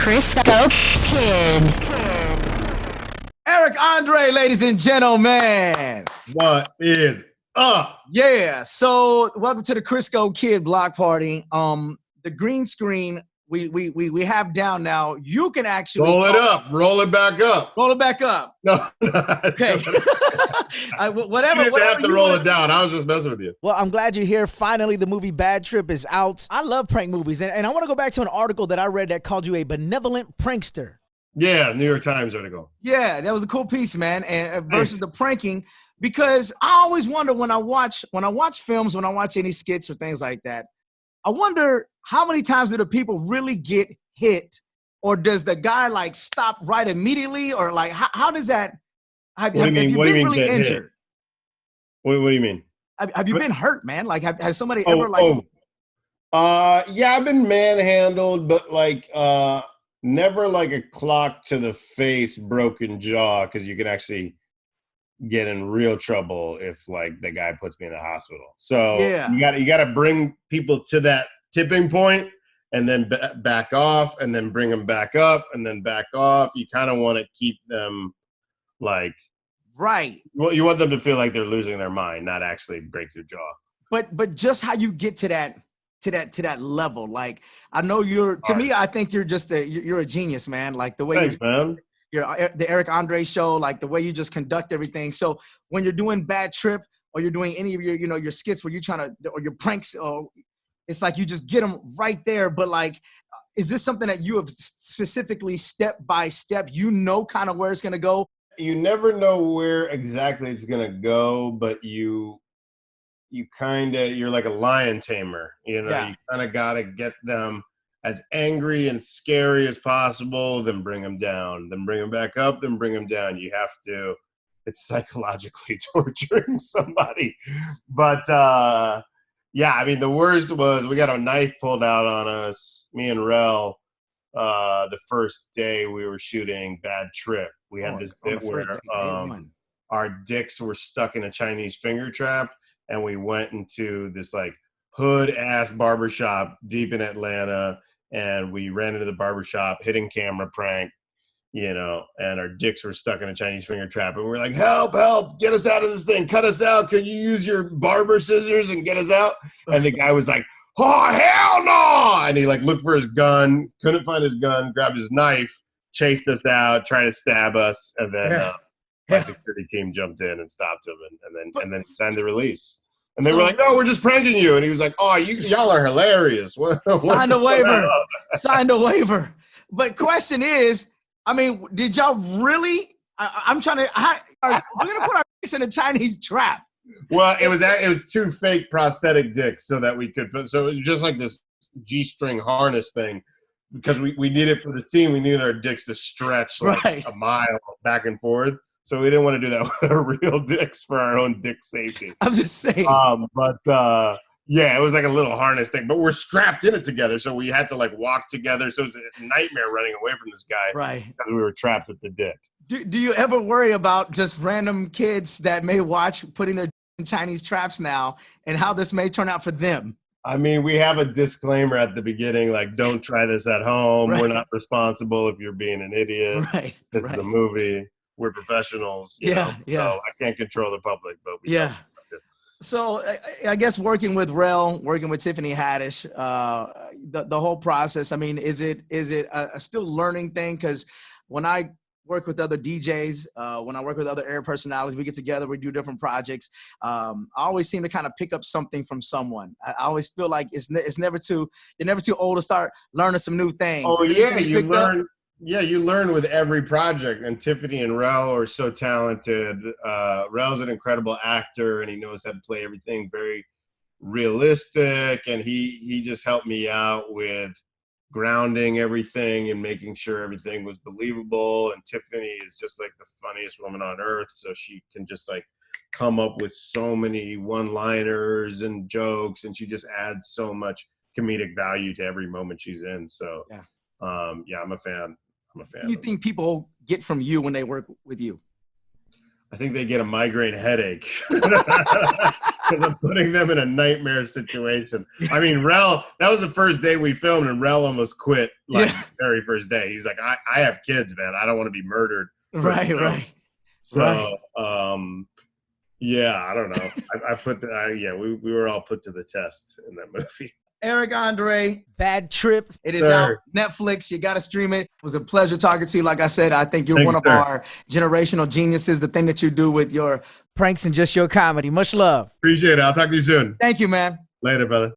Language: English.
Crisco Kid. Eric André, ladies and gentlemen. What is up? Yeah, so welcome to the Crisco Kid block party. The green screen we have down now. You can actually roll it up, roll it back up. Roll it back up. No, okay. Whatever. You didn't have to roll it down. I was just messing with you. Well, I'm glad you're here. Finally, the movie Bad Trip is out. I love prank movies, and I want to go back to an article that I read that called you a benevolent prankster. Yeah, New York Times article. Yeah, that was a cool piece, man. And versus the pranking, because I always wonder when I watch films, when I watch any skits or things like that, I wonder how many times do the people really get hit, or does the guy like stop right immediately, or like how does that? Have you been really injured? What do you mean? Have you been hurt, man? Like has somebody ever like? Yeah, I've been manhandled, but like never like a clock to the face, broken jaw, because you can actually get in real trouble if like the guy puts me in the hospital. So yeah, you got to bring people to that tipping point and then back off and then bring them back up and then back off. You kind of want to keep them like right. You want them to feel like they're losing their mind, not actually break their jaw. But just how you get to that level, like I know me, I think you're just you're a genius, man. Like the way Thanks, man. You're the Eric André show, like the way you just conduct everything. So when you're doing Bad Trip or you're doing any of your, your skits where you're trying to, or your pranks, or it's like you just get them right there. But like, is this something that you have specifically step by step, kind of where it's going to go? You never know where exactly it's going to go, but you're like a lion tamer, Yeah. You kind of got to get them as angry and scary as possible, then bring them down, then bring them back up, then bring them down. You have to, it's psychologically torturing somebody. But yeah, I mean, the worst was we got a knife pulled out on us, me and Rel, the first day we were shooting Bad Trip. We had this bit where our dicks were stuck in a Chinese finger trap, and we went into this like hood-ass barbershop deep in Atlanta, and we ran into the barbershop, hidden camera prank, and our dicks were stuck in a Chinese finger trap. And we were like, help, get us out of this thing. Cut us out. Can you use your barber scissors and get us out? And the guy was like, oh, hell no. And he like looked for his gun, couldn't find his gun, grabbed his knife, chased us out, tried to stab us. And then my security team jumped in and stopped him and then signed the release. And they were like, no, we're just pranking you. And he was like, oh, y'all are hilarious. Signed a waiver. Signed a waiver. But question is, I mean, did y'all really? I'm trying to. We're gonna put our dicks in a Chinese trap. Well, it was two fake prosthetic dicks so that we could. So it was just like this G-string harness thing, because we needed for the scene. We needed our dicks to stretch like a mile back and forth. So we didn't want to do that with our real dicks for our own dick safety. I'm just saying. Yeah, it was like a little harness thing, but we're strapped in it together, so we had to like walk together. So it was a nightmare running away from this guy, right? Because we were trapped at the dick. Do you ever worry about just random kids that may watch putting their in Chinese traps now, and how this may turn out for them? I mean, we have a disclaimer at the beginning, like, don't try this at home. Right. We're not responsible if you're being an idiot. Right. This is a movie. We're professionals. You know? So I can't control the public, but we So I guess working with Rel, working with Tiffany Haddish, the whole process, I mean, is it a still learning thing? Because when I work with other DJs, when I work with other air personalities, we get together, we do different projects. I always seem to kind of pick up something from someone. I always feel like you're never too old to start learning some new things. Oh, yeah, you learn. Yeah, you learn with every project, and Tiffany and Rel are so talented. Rel's an incredible actor, and he knows how to play everything very realistic, and he just helped me out with grounding everything and making sure everything was believable. And Tiffany is just like the funniest woman on earth, so she can just like come up with so many one-liners and jokes, and she just adds so much comedic value to every moment she's in. So I'm a fan. What do you think people get from you when they work with you? I think they get a migraine headache. because I'm putting them in a nightmare situation. I mean, Rel, that was the first day we filmed, and Rel almost quit like the very first day. He's like, I have kids, man. I don't want to be murdered. Right. So, yeah, I don't know. I put we were all put to the test in that movie. Eric André, Bad Trip. it is out Netflix. You got to stream it. It was a pleasure talking to you. Like I said, I think you're one of our generational geniuses. The thing that you do with your Pranks and just your comedy. Much love. Appreciate it. I'll talk to you soon. Thank you, man. Later, brother.